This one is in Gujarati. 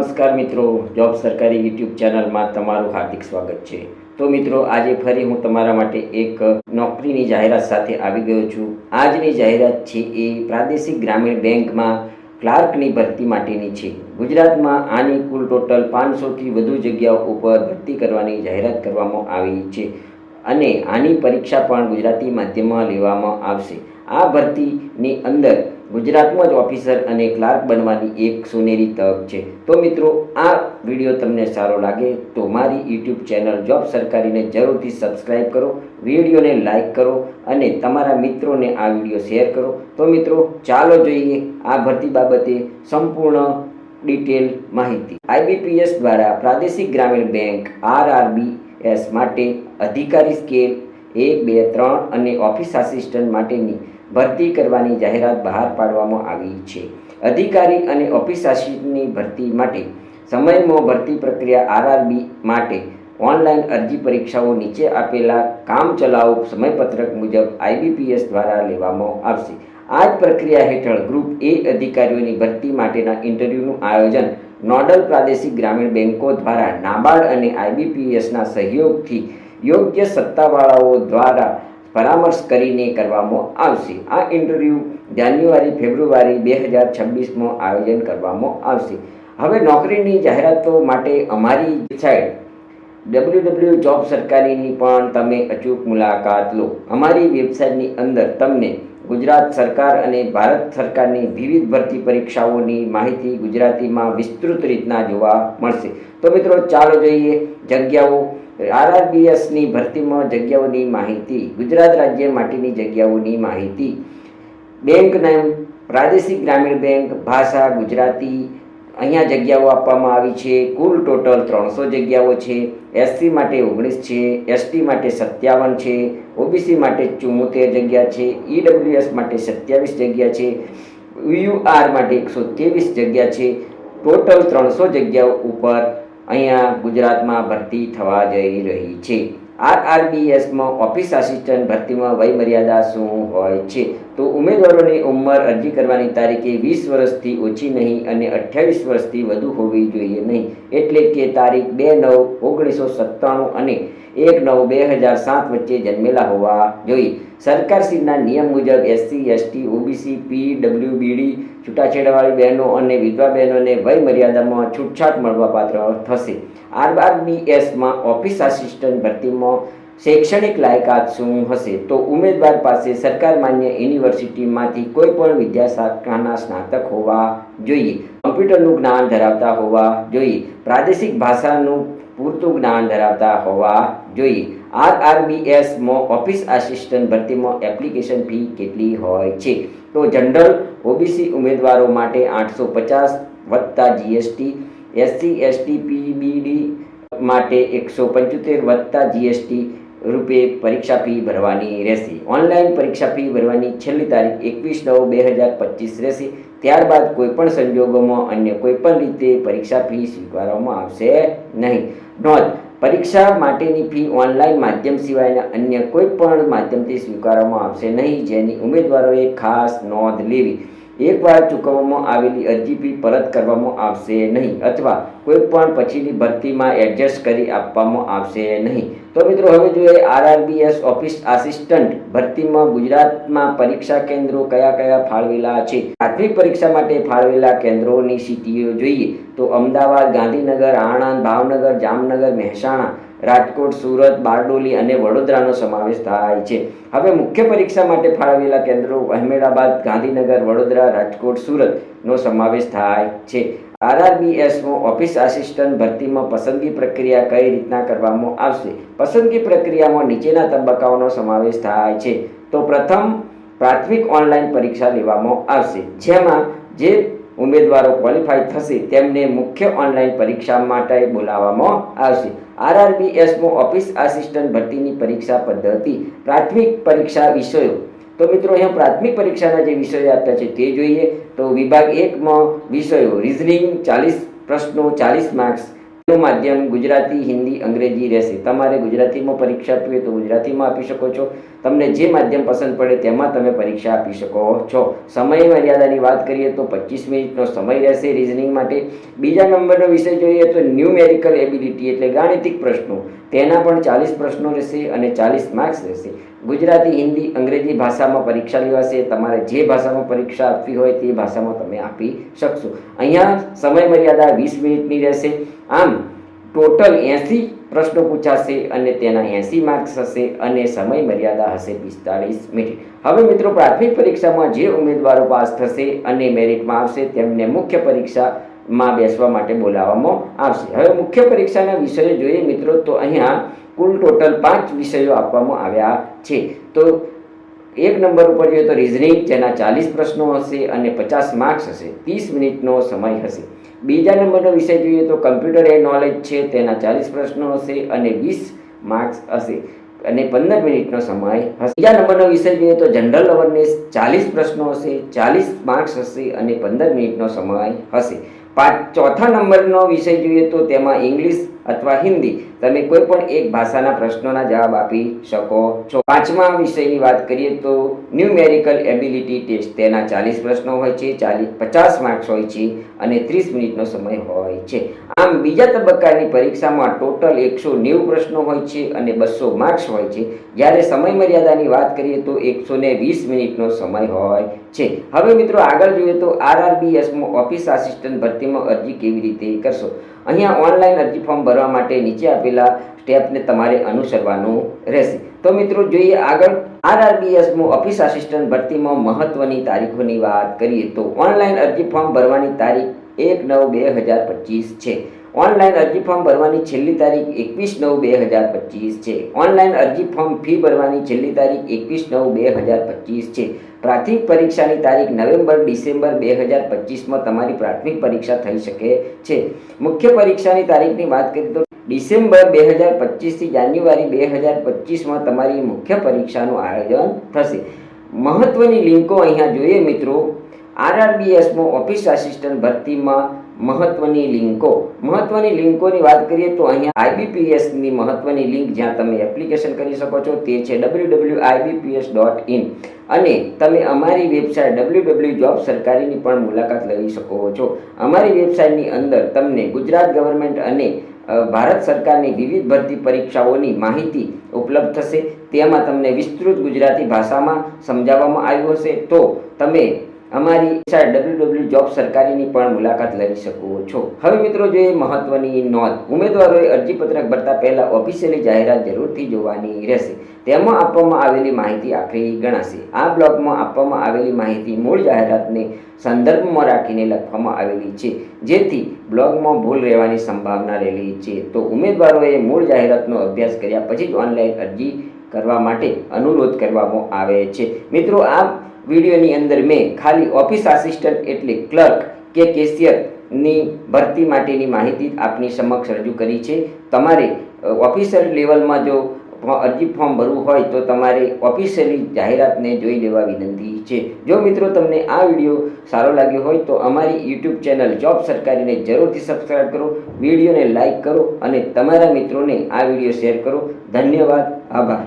નમસ્કાર મિત્રો, જોબ સરકારી યુટ્યુબ ચેનલમાં તમારું હાર્દિક સ્વાગત છે। તો મિત્રો, આજે ફરી હું તમારા માટે એક નોકરીની જાહેરાત સાથે આવી ગયો છું। આજની જાહેરાત છે એ પ્રાદેશિક ગ્રામીણ બેંકમાં ક્લાર્કની ભરતી માટેની છે। ગુજરાતમાં આની કુલ ટોટલ 500થી વધુ જગ્યાઓ ઉપર ભરતી કરવાની જાહેરાત કરવામાં આવી છે અને આની પરીક્ષા પણ ગુજરાતી માધ્યમમાં લેવામાં આવશે। આ ભરતીની અંદર ગુજરાતમાં જ ઓફિસર અને ક્લાર્ક બનવાની એક સોનેરી તક છે। તો મિત્રો, આ વિડીયો તમને સારો લાગે તો મારી યુટ્યુબ ચેનલ જોબ સરકારીને જરૂરથી સબસ્ક્રાઈબ કરો, વિડીયોને લાઈક કરો અને તમારા મિત્રોને આ વિડીયો શેર કરો। તો મિત્રો, ચાલો જોઈએ આ ભરતી બાબતે સંપૂર્ણ ડિટેલ માહિતી। IBPS દ્વારા પ્રાદેશિક ગ્રામીણ બેંક RRBS માટે અધિકારી સ્કેલ 1, 2, 3 અને ઓફિસ આસિસ્ટન્ટ માટેની ભરતી કરવાની જાહેરાત બહાર પાડવામાં આવી છે। અધિકારી અને ઓફિસ આસિસ્ટન્ટની ભરતી માટે સમયમાં ભરતી પ્રક્રિયા RRB માટે ઓનલાઈન અરજી પરીક્ષાઓ નીચે આપેલા કામચલાઉ સમયપત્રક મુજબ IBPS દ્વારા લેવામાં આવશે। આ જ પ્રક્રિયા હેઠળ ગ્રુપ A અધિકારીઓની ભરતી માટેના ઇન્ટરવ્યૂનું આયોજન નોડલ પ્રાદેશિક ગ્રામીણ બેંકો દ્વારા નાબાર્ડ અને IBPSના સહયોગથી યોગ્ય સત્તાવાળાઓ દ્વારા પરામર્શ કરીને કરવામાં આવશે। આ ઇન્ટરવ્યૂ જાન્યુઆરી-ફેબ્રુઆરી 2026માં આયોજન કરવામાં આવશે। હવે નોકરીની જાહેરાતો માટે અમારી વેબસાઇટ www.jobsarkari.ની પણ તમે અચૂક મુલાકાત લો। અમારી વેબસાઇટની અંદર તમને ગુજરાત સરકાર અને ભારત સરકારની વિવિધ ભરતી પરીક્ષાઓની માહિતી ગુજરાતીમાં વિસ્તૃત રીતના જોવા મળશે। તો મિત્રો, ચાલો જોઈએ જગ્યાઓ। RRBSની ભરતીમાં જગ્યાઓની માહિતી। ગુજરાત રાજ્ય માટેની જગ્યાઓની માહિતી। બેંક નામ પ્રાદેશિક ગ્રામીણ બેંક, ભાષા ગુજરાતી। અહીંયા જગ્યાઓ આપવામાં આવી છે। કુલ ટોટલ 300 જગ્યાઓ છે। SC માટે 19 છે, ST માટે 57 છે, OBC માટે 74 જગ્યા છે, EWS માટે 27 જગ્યા છે, UR માટે 123 જગ્યા છે। ટોટલ 300 જગ્યાઓ ઉપર અહીંયા ગુજરાતમાં ભરતી થવા જઈ રહી છે। RRBSમાં ઓફિસ આસિસ્ટન્ટ ભરતીમાં વય મર્યાદા શું હોય છે? તો ઉમેદવારોની ઉંમર અરજી કરવાની તારીખે 20 વર્ષથી ઓછી નહીં અને 28 વર્ષથી વધુ હોવી જોઈએ નહીં। એટલે કે તારીખ 2/9/1997 અને 1/9/2007 વચ્ચે જન્મેલા હોવા જોઈએ। સરકારશ્રીના નિયમ મુજબ SC, ST, OBC, PWBD, છૂટાછેડાવાળી બહેનો અને વિધવા બહેનોને વય મર્યાદામાં છૂટછાટ મળવાપાત્ર થશે। RRBSમાં ઓફિસ આસિસ્ટન્ટ ભરતીમાં શૈક્ષણિક લાયકાત શું હશે? તો ઉમેદવાર પાસે સરકાર માન્ય યુનિવર્સિટીમાંથી કોઈ પણ વિદ્યાશાખાના સ્નાતક હોવા જોઈએ, કમ્પ્યુટરનું જ્ઞાન ધરાવતા હોવા જોઈએ, પ્રાદેશિક ભાષાનું પૂરતું જ્ઞાન ધરાવતા હોવા જોઈએ। RRBSમાં ઓફિસ આસિસ્ટન્ટ ભરતીમાં એપ્લિકેશન ફી કેટલી હોય છે? તો જનરલ OBC ઉમેદવારો માટે 850 વત્તા GST, SC, ST, PBD માટે 175 વત્તા GST રૂપે પરીક્ષા ફી ભરવાની રહેશે। ઓનલાઈન પરીક્ષા ફી ભરવાની છેલ્લી તારીખ 21/9/2025 રહેશે। ત્યારબાદ કોઈપણ સંજોગોમાં અન્ય કોઈપણ રીતે પરીક્ષા ફી સ્વીકારવામાં આવશે નહીં। નોંધ: પરીક્ષા માટેની ફી ઓનલાઈન માધ્યમ સિવાયના અન્ય કોઈ પણ માધ્યમથી સ્વીકારવામાં આવશે નહીં, જેની ઉમેદવારોએ ખાસ નોંધ લેવી। એકવાર ચૂકવવામાં આવેલી અરજી ફી પરત કરવામાં આવશે નહીં અથવા કોઈ પણ પછીની ભરતીમાં એડજસ્ટ કરી આપવામાં આવશે નહીં। તો મિત્રો, હવે જોઈએ RRBS ઓફિસ આસિસ્ટન્ટ ભરતીમાં ગુજરાતમાં પરીક્ષા કેન્દ્રો કયા કયા ફાળવેલા છે। પ્રાથમિક પરીક્ષા માટે ફાળવેલા કેન્દ્રોની સિટીઓ જોઈએ તો અમદાવાદ, ગાંધીનગર, આણંદ, ભાવનગર, જામનગર, મહેસાણા, રાજકોટ, સુરત, બારડોલી અને વડોદરાનો સમાવેશ થાય છે। હવે મુખ્ય પરીક્ષા માટે ફાળવેલા કેન્દ્રો અહેમદાબાદ, ગાંધીનગર, વડોદરા, રાજકોટ, સુરતનો સમાવેશ થાય છે। RRBSમાં ઓફિસ આસિસ્ટન્ટ ભરતીમાં પસંદગી પ્રક્રિયા કઈ રીતના કરવામાં આવશે? પસંદગી પ્રક્રિયામાં નીચેના તબક્કાઓનો સમાવેશ થાય છે। તો પ્રથમ, પ્રાથમિક ઓનલાઈન પરીક્ષા લેવામાં આવશે, જેમાં જે ઉમેદવારો ક્વોલિફાય થશે તેમને મુખ્ય ઓનલાઈન પરીક્ષા માટે બોલાવવામાં આવશે। RRBSમાં ઓફિસ આસિસ્ટન્ટ ભરતીની પરીક્ષા પદ્ધતિ। પ્રાથમિક પરીક્ષા વિષયો। તો મિત્રો, અહીંયા પ્રાથમિક પરીક્ષાના જે વિષયો આપ્યા છે તે જોઈએ તો વિભાગ 1માં વિષયો રીઝનિંગ 40 પ્રશ્નો 40 માર્ક્સ, માધ્યમ ગુજરાતી, હિન્દી, અંગ્રેજી રહેશે. તમારે ગુજરાતીમાં પરીક્ષા આપવી હોય તો ગુજરાતીમાં આપી શકો છો. તમને જે માધ્યમ પસંદ પડે તેમાં તમે પરીક્ષા આપી શકો છો. સમય મર્યાદાની વાત કરીએ તો 25 મિનિટનો સમય રહેશે રિઝનિંગ માટે. બીજા નંબરનો વિષય જોઈએ તો ન્યુમેરિકલ એબિલિટી એટલે ગાણિતિક પ્રશ્નો. તેના પણ 40 પ્રશ્નો રહેશે અને 40 માર્ક્સ રહેશે. ગુજરાતી, હિન્દી, અંગ્રેજી ભાષામાં પરીક્ષા લેવાશે. તમારે જે ભાષામાં પરીક્ષા આપવી હોય તે ભાષામાં તમે આપી શકશો. અહીંયા સમય મર્યાદા 20 મિનિટની રહેશે. આમ ટોટલ 80 પ્રશ્નો પૂછાશે અને તેના 80 માર્ક્સ હશે અને સમય મર્યાદા હશે 45 મિનિટ. હવે મિત્રો, પ્રાથમિક પરીક્ષામાં જે ઉમેદવારો પાસ થશે અને મેરિટમાં આવશે તેમને મુખ્ય પરીક્ષામાં બેસવા માટે બોલાવવામાં આવશે. હવે મુખ્ય પરીક્ષાના વિષયો જોઈએ મિત્રો, તો અહીંયા કુલ ટોટલ 5 વિષયો આપવામાં આવ્યા છે. તો એક નંબર ઉપર જોઈએ તો રિઝનિંગ, જેના 40 પ્રશ્નો હશે અને 50 માર્ક્સ હશે. 30 મિનિટનો સમય હશે. બીજા નંબરનો વિષય જોઈએ તો કમ્પ્યુટર એન્ડ નોલેજ છે. તેના 40 પ્રશ્નો હશે અને 20 માર્ક્સ હશે અને 15 મિનિટનો સમય હશે. બીજા નંબરનો વિષય જોઈએ તો જનરલ અવેરનેસ, 40 પ્રશ્નો હશે, 40 માર્ક્સ હશે અને 15 મિનિટનો સમય હશે. ચોથા નંબરનો વિષય જોઈએ તો તેમાં ઇંગ્લિશ અથવા હિન્દી, તમે કોઈ પણ એક ભાષાના પ્રશ્નોના જવાબ આપી શકો છો. પાંચમા વિષયની વાત કરીએ તો ન્યુમેરિકલ એબિલિટી ટેસ્ટ. તેના 40 પ્રશ્નો હોય છે, 50 માર્ક્સ હોય છે અને 30 મિનિટનો સમય હોય છે. આમ બીજા તબક્કાની પરીક્ષામાં ટોટલ 190 પ્રશ્નો હોય છે અને 200 માર્ક્સ હોય છે. જ્યારે સમય મર્યાદાની વાત કરીએ તો 120 મિનિટનો સમય હોય છે. હવે મિત્રો આગળ જોઈએ તો RRBSમાં ઓફિસ આસિસ્ટન્ટ ભરતીમાં અરજી કેવી રીતે કરશો. અહીંયા ઓનલાઈન અરજી ફોર્મ ભરવા માટે નીચે આપેલા સ્ટેપને તમારે અનુસરવાનું રહેશે. તો મિત્રો જોઈએ આગળ RRBSમાં ઓફિસ આસિસ્ટન્ટ ભરતીમાં મહત્વની તારીખોની વાત કરીએ તો ઓનલાઈન અરજી ફોર્મ ભરવાની તારીખ 1/9/2025 છે. ઓનલાઈન અરજી ફોર્મ ભરવાની છેલ્લી તારીખ 21/9/2025 છે. ઓનલાઈન અરજી ફોર્મ ફી ભરવાની છેલ્લી તારીખ 21/9/2025 છે. પ્રાથમિક પરીક્ષાની તારીખ નવેમ્બર-ડિસેમ્બર 2025માં તમારી પ્રાથમિક પરીક્ષા થઈ શકે છે. મુખ્ય પરીક્ષાની તારીખની વાત કરીએ તો ડિસેમ્બર 2025 થી જાન્યુઆરી 2025માં તમારી મુખ્ય પરીક્ષાનું આયોજન થશે. મહત્વની લિંકો અહીંયા જોઈએ મિત્રો, RRBSમાં ઓફિસ આસિસ્ટન્ટ ભરતીમાં મહત્વની લિંકોની વાત કરીએ તો અહીંયા IBPSની મહત્વની લિંક જ્યાં તમે એપ્લિકેશન કરી શકો છો તે છે www.ibps.in અને તમે અમારી વેબસાઇટ www.jobsarkari.ની પણ મુલાકાત લઈ શકો છો. અમારી વેબસાઇટની અંદર તમને ગુજરાત ગવર્મેન્ટ અને ભારત સરકારની વિવિધ ભરતી પરીક્ષાઓની માહિતી ઉપલબ્ધ થશે. તેમાં તમને વિસ્તૃત ગુજરાતી ભાષામાં સમજાવવામાં આવ્યું હશે. તો તમે અમારી વેબસાઇટ www.jobsarkari.ની પણ મુલાકાત લઈ શકો છો. હવે મિત્રો જોઈએ મહત્વની નોંધ. ઉમેદવારોએ અરજીપત્રક ભરતા પહેલા ઓફિશિયલી જાહેરાત જરૂરથી જોવાની રહેશે. તેમાં આપવામાં આવેલી માહિતી આખરી ગણાશે. આ બ્લોગમાં આપવામાં આવેલી માહિતી મૂળ જાહેરાતને સંદર્ભમાં રાખીને લખવામાં આવેલી છે, જેથી બ્લોગમાં ભૂલ રહેવાની સંભાવના રહેલી છે. તો ઉમેદવારોએ મૂળ જાહેરાતનો અભ્યાસ કર્યા પછી જ ઓનલાઈન અરજી કરવા માટે અનુરોધ કરવામાં આવે છે. મિત્રો, આ વિડીયોની અંદર મેં ખાલી ઓફિસ આસિસ્ટન્ટ એટલે ક્લર્ક કે કેશિયરની ભરતી માટેની માહિતી આપની સમક્ષ રજૂ કરી છે. તમારે ઓફિસર લેવલમાં જો અરજી ફોર્મ ભરવું હોય તો તમારે ઓફિશિયલી જાહેરાતને જોઈ લેવા વિનંતી છે. જો મિત્રો તમને આ વિડીયો સારો લાગ્યો હોય તો અમારી YouTube ચેનલ જોબ સરકારીને જરૂરથી સબસ્ક્રાઈબ કરો, વિડીયોને લાઇક કરો અને તમારા મિત્રોને આ વિડીયો શેર કરો. ધન્યવાદ, આભાર.